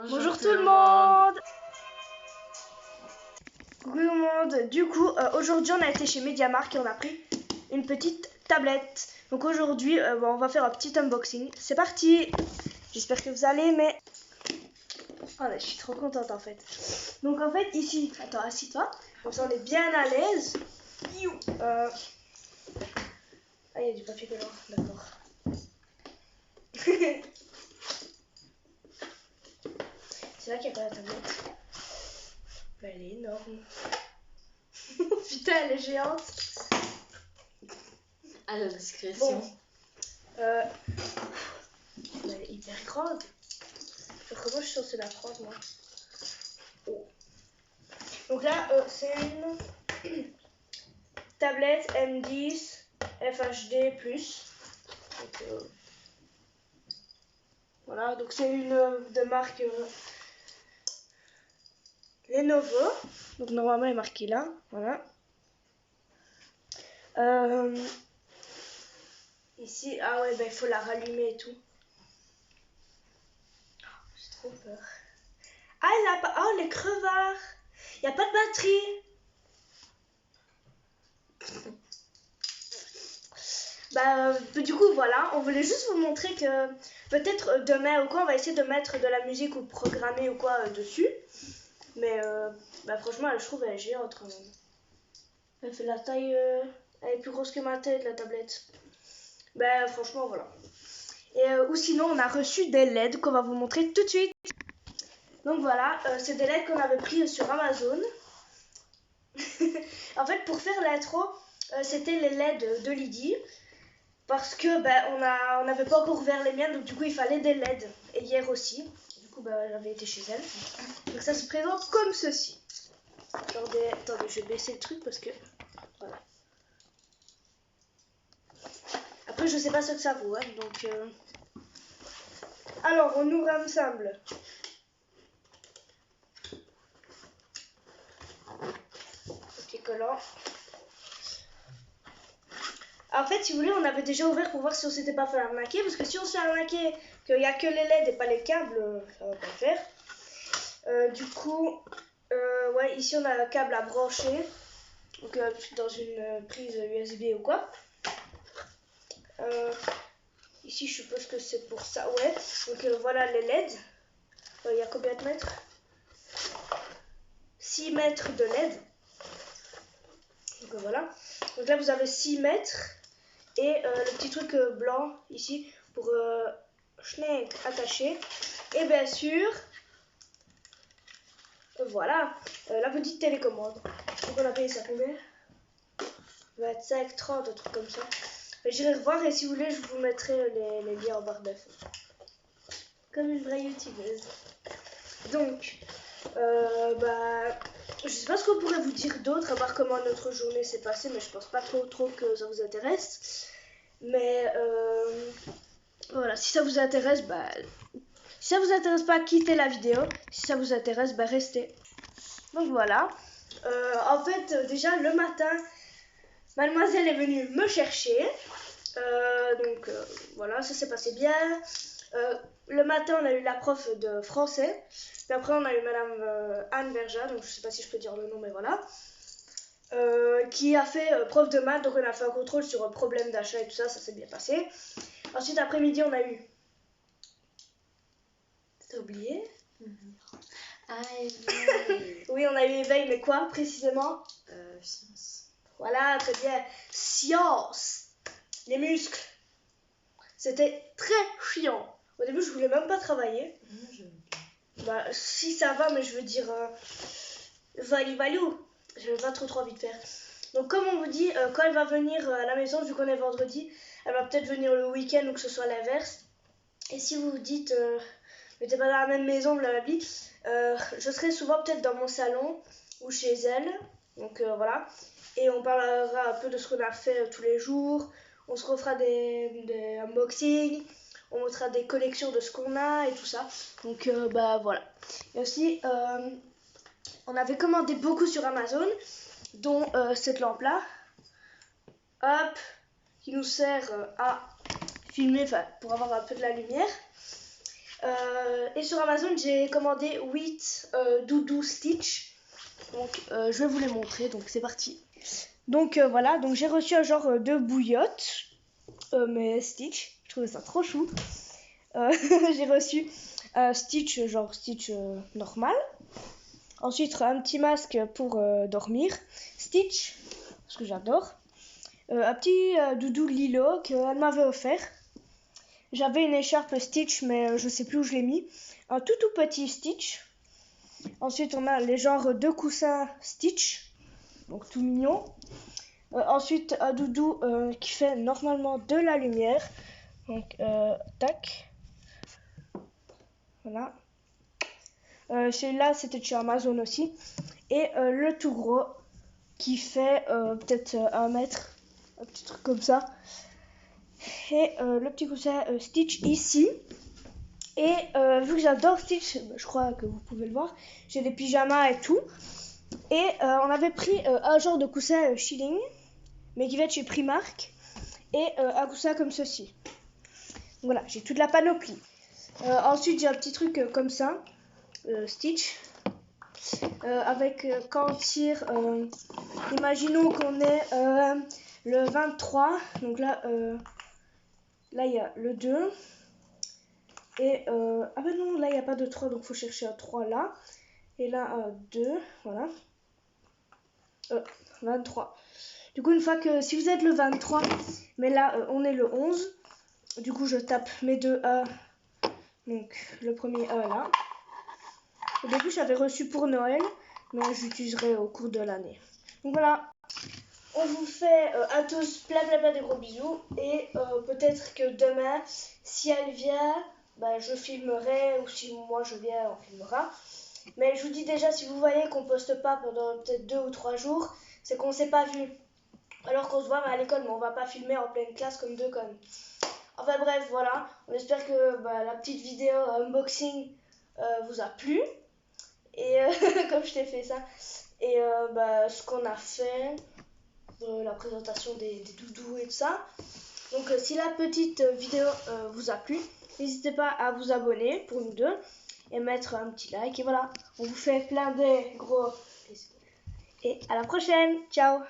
Bonjour tout le monde. Coucou tout le monde. Du coup, aujourd'hui on a été chez MediaMarkt et on a pris une petite tablette. Donc aujourd'hui, on va faire un petit unboxing. C'est parti. J'espère que vous allez aimer. Oh là, je suis trop contente en fait. Donc en fait ici, attends, assis-toi. Comme ça on est bien à l'aise. Ah, il y a du papier collant, d'accord. C'est là qu'il n'y a pas la tablette. Mais elle est énorme. Putain, elle est géante. À la discrétion. Bon. Elle est hyper grande. Comment je suis censée la prendre, moi? Oh. Donc là, c'est une tablette M10 FHD+. Donc, voilà, donc c'est une de marque Lenovo. Donc normalement, elle est marquée là. Voilà. Ici, ah ouais, il faut la rallumer et tout. J'ai trop peur. Ah, elle a pas. Oh, les crevards. Il n'y a pas de batterie. Du coup, voilà. On voulait juste vous montrer que peut-être demain ou quoi, on va essayer de mettre de la musique ou programmer ou quoi dessus. Mais franchement, je trouve elle est géante quand même. Elle fait la taille. Elle est plus grosse que ma tête, la tablette. Franchement, voilà. Et ou sinon, on a reçu des LED qu'on va vous montrer tout de suite. Donc voilà, c'est des LED qu'on avait pris sur Amazon. En fait, pour faire l'intro, c'était les LED de Lydie. Parce que on n'avait pas encore ouvert les miennes, donc du coup il fallait des LED. Et hier aussi, du coup j'avais été chez elle. Donc ça se présente comme ceci. Attendez, je vais baisser le truc parce que voilà. Après je sais pas ce que ça vaut, hein, donc alors on ouvre ensemble. Papier collant. En fait, si vous voulez, on avait déjà ouvert pour voir si on s'était pas fait arnaquer. Parce que si on se fait arnaquer, qu'il n'y a que les LED et pas les câbles, ça va pas le faire. Du coup, ouais, ici on a un câble à brancher. Donc, dans une prise USB ou quoi. Ici, je suppose que c'est pour ça, ouais. Donc, voilà les LED. Il y a combien de mètres? 6 mètres de LED. Donc, voilà. Donc là, vous avez 6 mètres. Et le petit truc blanc ici pour attacher. Et bien sûr, voilà, la petite télécommande. Donc on a payé ça combien? 25, 30, un truc comme ça. J'irai revoir et si vous voulez, je vous mettrai les liens en barre d'infos. Comme une vraie youtubeuse. Donc, je sais pas ce qu'on pourrait vous dire d'autre à part comment notre journée s'est passée, mais je pense pas trop que ça vous intéresse. Mais voilà, si ça vous intéresse, si ça vous intéresse pas, quittez la vidéo. Si ça vous intéresse, restez. Donc voilà. En fait, déjà le matin, mademoiselle est venue me chercher. Voilà, ça s'est passé bien. Le matin, on a eu la prof de français. Puis après, on a eu madame Anne Verja, donc je sais pas si je peux dire le nom, mais voilà. Qui a fait prof de maths, donc on a fait un contrôle sur un problème d'achat et tout ça, ça s'est bien passé. Ensuite, après-midi, on a eu... T'as oublié? Ah, éveil. Oui, on a eu éveil, mais quoi précisément? Science. Voilà, très bien. Science. Les muscles. C'était très chiant. Au début, je voulais même pas travailler. Si ça va, mais je veux dire... valou. J'avais pas trop envie de faire. Donc comme on vous dit, quand elle va venir à la maison, vu qu'on est vendredi, elle va peut-être venir le week-end ou que ce soit l'inverse. Et si vous vous dites, mais t'es pas dans la même maison, blablabla, je serai souvent peut-être dans mon salon ou chez elle. Donc voilà. Et on parlera un peu de ce qu'on a fait tous les jours. On se refera des unboxings. On montrera des collections de ce qu'on a et tout ça. Donc voilà. Et aussi, on avait commandé beaucoup sur Amazon, dont cette lampe-là. Hop, qui nous sert à filmer, pour avoir un peu de la lumière. Et sur Amazon, j'ai commandé 8 doudous Stitch. Donc, je vais vous les montrer. Donc, c'est parti. Donc, voilà. Donc, j'ai reçu un genre de bouillotte. Mais Stitch. Je trouvais ça trop chou. J'ai reçu Stitch, genre Stitch normal. Ensuite, un petit masque pour dormir. Stitch, parce que j'adore. Un petit doudou Lilo qu'elle m'avait offert. J'avais une écharpe Stitch, mais je sais plus où je l'ai mis. Un tout petit Stitch. Ensuite, on a les genres deux coussins Stitch. Donc, tout mignon. Ensuite, un doudou qui fait normalement de la lumière. Donc, tac. Voilà. Celui-là, c'était chez Amazon aussi. Et le tout gros qui fait peut-être 1 mètre. Un petit truc comme ça. Et le petit coussin Stitch ici. Et vu que j'adore Stitch, je crois que vous pouvez le voir, j'ai des pyjamas et tout. Et on avait pris un genre de coussin Shilling, mais qui va être chez Primark. Et un coussin comme ceci. Voilà, j'ai toute la panoplie. Ensuite, j'ai un petit truc comme ça, Stitch. Avec quand on tire, imaginons qu'on est le 23. Donc là, il y a le 2. Et ah ben non, là il n'y a pas de 3, donc il faut chercher un 3 là. Et là un 2, voilà. 23. Du coup, une fois que, si vous êtes le 23, mais là on est le 11. Du coup, je tape mes deux A. Donc le premier A là. Au début, j'avais reçu pour Noël, mais j'utiliserai au cours de l'année. Donc voilà. On vous fait à tous plein des gros bisous. Et peut-être que demain, si elle vient, bah, je filmerai, ou si moi je viens, on filmera. Mais je vous dis déjà, si vous voyez qu'on poste pas pendant peut-être 2 ou 3 jours, c'est qu'on s'est pas vu. Alors qu'on se voit à l'école, mais on va pas filmer en pleine classe comme deux connes. Enfin bref, voilà. On espère que la petite vidéo unboxing vous a plu. Et comme je t'ai fait ça. Et ce qu'on a fait, la présentation des doudous et tout ça. Donc si la petite vidéo vous a plu, n'hésitez pas à vous abonner pour nous deux et mettre un petit like. Et voilà, on vous fait plein de gros bisous. Et à la prochaine, ciao!